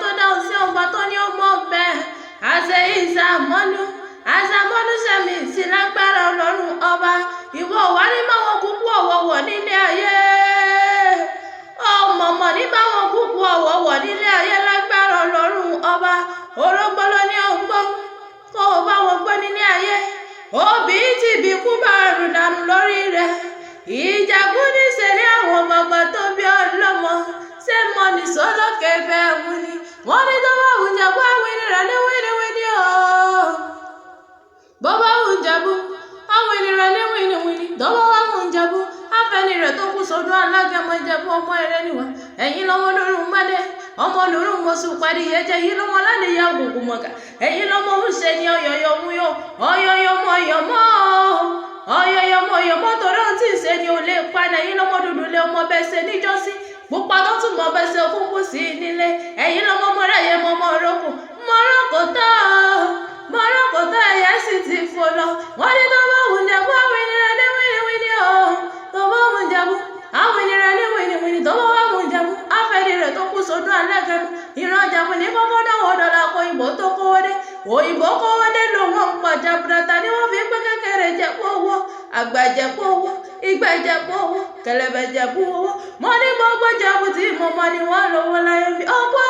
tó dáhùn sí ọba tó ní ó mọ̀ bẹ́ẹ̀ àṣẹ ìsàmọ́nú sẹ́mi sí lágbára ọlọ́run ọba ìwọ wà ní máwọn kúkú ọ̀wọ̀wọ̀ nílé ayé ọmọọmọ ní máwọn kúkú ọ̀wọ̀wọ̀ nílé ayé lágbára ọlọ́run ọba orógbóló ní ọgbọ́n kó o bá wọn gbọ́ nílé ayé òbí tí ibi kú bá rùn dànù lórí rẹ̀ ìjàgún ní sẹ́lẹ̀ àwọn bàbá tó bí ọlọ́mọ ṣé mọ ní sọ́lọ́kẹ́ bẹ́ẹ̀ wù ni wọ́n ní tó bá wù jẹ́ bá wíní rẹ̀ ní wíníwíní o bó bá wù jẹ́bú àwọn ènìyàn ní wíníwíní tó bá wà wù jẹ́bú afẹ́ni rẹ̀ tó kú sọ́dún alágẹmọ ìjẹ́bú ọmọ ẹ̀rẹ́ níwá ẹ̀yin lọ́mọ lórí mọ́dé ọmọ lórí mọ́sù parí ẹ̀jẹ̀ yìí lọ́mọ lánìyà gbogbo mọ̀ká ẹ̀yin lọ́mọ ń ṣe ní ọyọyọ mú yọ ọyọyọ mọ torí ohun tí ń ṣe ni ò lè padà ẹ̀yin lọ́mọ dúdú lé ọmọ bẹ́ẹ̀ ṣe níjọ́sí pupa tó tún mọ bẹ́ẹ̀ ṣe kúkú sí nílé ẹ̀yin lọ́mọ mọ́ra yẹ mọ́ mọ́rọ́kò tó ẹ̀yẹ sì ti fò lọ wọ́n ní tó bá wù jẹ́bú àwọn ènìyàn ní wíníwíní o tó bá wù jẹ́bú àwọn ènìyàn ní wíníwíní tó bá wù jẹ́bú afẹ́ni rẹ̀ tó kú sódún alágẹmọ ìran jẹ́bú ní kọ́kọ́ dáwọ́ dọ́là kó òyìnbó kówó dé ló wọ́n ń pọ̀ jaburata ni wọ́n fi pé kékeré jẹ́bú owó àgbà jẹ́bú owó ìgbà jẹ́bú owó kẹlẹ̀bẹ̀ jẹ́bú owó mo ní gbogbo jẹ́bú tí mo mọ ni wọ́n lówó láyé fi ọgbọ́n